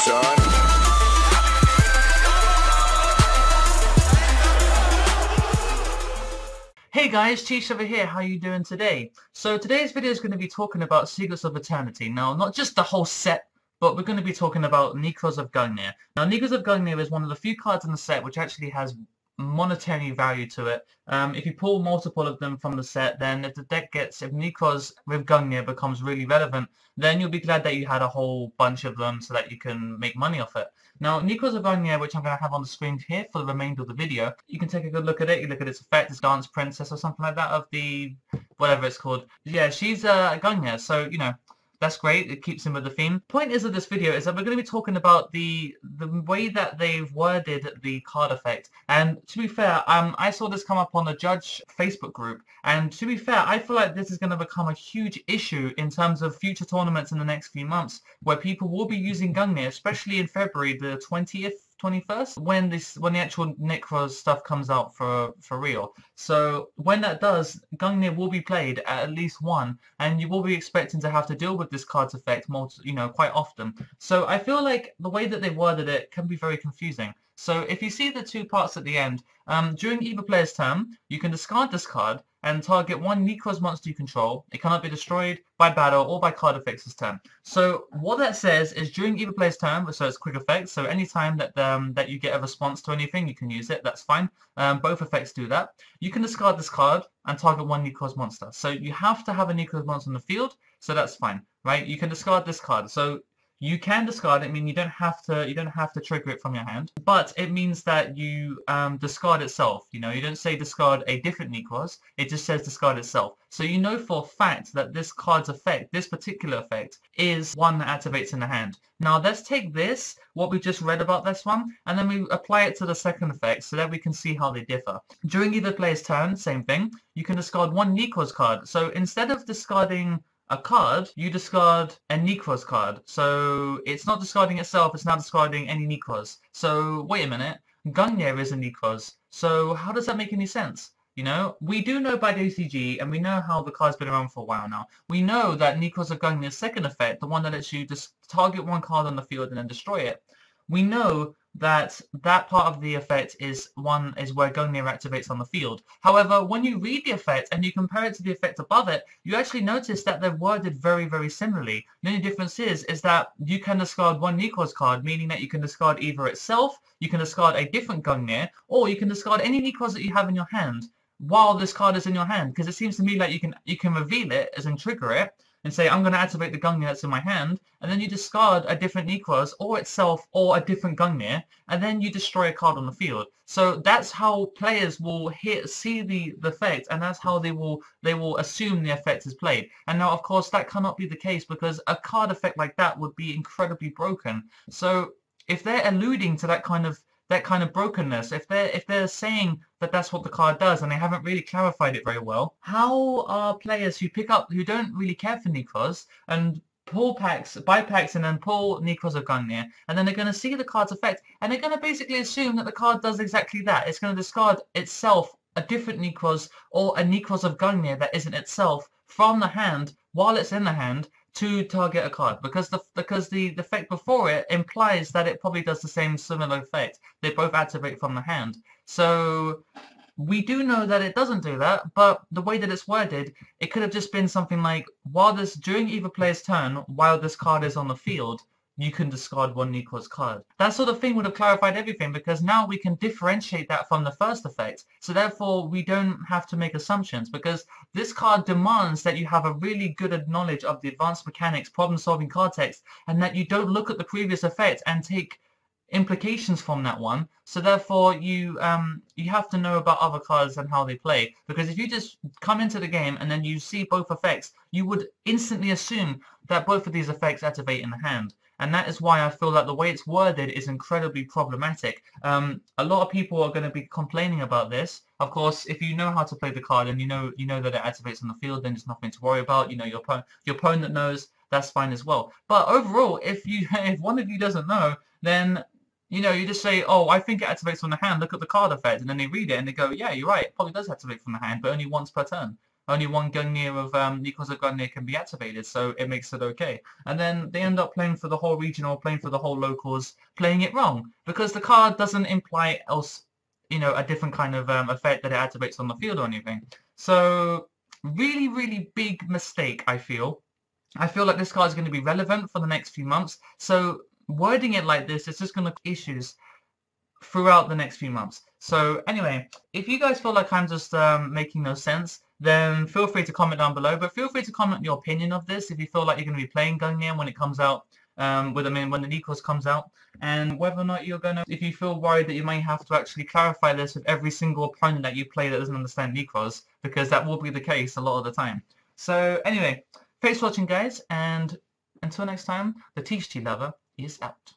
son. Hey guys, Cheech over here, how are you doing today? So today's video is going to be talking about Secrets of Eternity. Now, not just the whole set, but we're going to be talking about Nekroz of Gungnir. Now, Nekroz of Gungnir is one of the few cards in the set which actually has monetary value to it. If you pull multiple of them from the set, then if the deck if Nekroz with Gungnir becomes really relevant, then you'll be glad that you had a whole bunch of them so that you can make money off it. Now, Nekroz of Gungnir, which I'm going to have on the screen here for the remainder of the video, you can take a good look at it. You look at its effect, its Dance Princess or something like that of the, whatever it's called. Yeah, she's Gungnir, so, you know, that's great. It keeps in with the theme. Point is of this video is that we're going to be talking about the way that they've worded the card effect. And to be fair, I saw this come up on the Judge Facebook group. And to be fair, I feel like this is going to become a huge issue in terms of future tournaments in the next few months, where people will be using Gungnir, especially in February the 20th. 21st, when the actual Nekroz stuff comes out for real. So when that does, Gungnir will be played at least one, and you will be expecting to have to deal with this card's effect quite often. So I feel like the way that they worded it can be very confusing. So if you see the two parts at the end, during either player's turn, you can discard this card and target one Nekroz monster you control. It cannot be destroyed by battle or by card effects this turn. So what that says is during either player's turn, so it's quick effects, so any time that that you get a response to anything, you can use it, that's fine. Both effects do that. You can discard this card and target one Nekroz monster. So you have to have a Nekroz monster on the field, so that's fine, right? You can discard this card. So you can discard it. I mean, you don't have to trigger it from your hand, but it means that you discard itself. You know, you don't say discard a different Nekroz. It just says discard itself. So you know for a fact that this card's effect, this particular effect, is one that activates in the hand. Now let's take this, what we just read about this one, and then we apply it to the second effect so that we can see how they differ. During either player's turn, same thing. You can discard one Nekroz card. So instead of discarding a card, you discard a Nekroz card. So it's not discarding itself, it's now discarding any Nekroz. So wait a minute, Gungnir is a Nekroz. So how does that make any sense? You know, we do know by the OCG, and we know how the card's been around for a while now. We know that Nekroz of Gungnir's second effect, the one that lets you just target one card on the field and then destroy it, we know that that part of the effect is where Gungnir activates on the field. However, when you read the effect and you compare it to the effect above it, you actually notice that they're worded very, very similarly. The only difference is that you can discard one Nekroz card, meaning that you can discard either itself, you can discard a different Gungnir, or you can discard any Nekroz that you have in your hand while this card is in your hand, because it seems to me like you can reveal it, as in trigger it, and say, I'm going to activate the Gungnir that's in my hand, and then you discard a different Nekroz, or itself, or a different Gungnir, and then you destroy a card on the field. So that's how players will see the effect, and that's how they will assume the effect is played. And now, of course, that cannot be the case, because a card effect like that would be incredibly broken. So if they're alluding to that kind of brokenness, if they're saying that that's what the card does and they haven't really clarified it very well, how are players who don't really care for Nekroz and buy packs and then pull Nekroz of Gungnir, and then they're going to see the card's effect and they're going to basically assume that the card does exactly that. It's going to discard itself a different Nekroz or a Nekroz of Gungnir that isn't itself from the hand while it's in the hand to target a card, because the effect before it implies that it probably does the similar effect. They both activate from the hand. So we do know that it doesn't do that, but the way that it's worded, it could have just been something like, during either player's turn, while this card is on the field, you can discard one Nekroz card. That sort of thing would have clarified everything, because now we can differentiate that from the first effect. So therefore, we don't have to make assumptions, because this card demands that you have a really good knowledge of the advanced mechanics, problem-solving card text, and that you don't look at the previous effect and take implications from that one. So therefore, you have to know about other cards and how they play, because if you just come into the game and then you see both effects, you would instantly assume that both of these effects activate in the hand. And that is why I feel that the way it's worded is incredibly problematic. A lot of people are going to be complaining about this. Of course, if you know how to play the card and you know that it activates on the field, then there's nothing to worry about. You know, your opponent knows, that's fine as well. But overall, if one of you doesn't know, then you just say, oh, I think it activates from the hand, look at the card effect, and then they read it and they go, yeah, you're right, it probably does activate from the hand, but only once per turn. only one Gungnir of Nekroz of Gungnir can be activated, so it makes it okay. And then they end up playing for the whole region or playing for the whole locals, playing it wrong because the card doesn't imply else, you know, a different kind of effect that it activates on the field or anything. So really, really big mistake, I feel. I feel like this card is going to be relevant for the next few months. So wording it like this is just going to cause issues throughout the next few months. So anyway, if you guys feel like I'm just making no sense, then feel free to comment down below. But feel free to comment your opinion of this if you feel like you're going to be playing Gungnir when it comes out, when the Nekroz comes out, and whether or not you're gonna, if you feel worried that you may have to actually clarify this with every single opponent that you play that doesn't understand Nekroz, because that will be the case a lot of the time. So anyway, thanks for watching, guys, and until next time, the Thetcglover is out.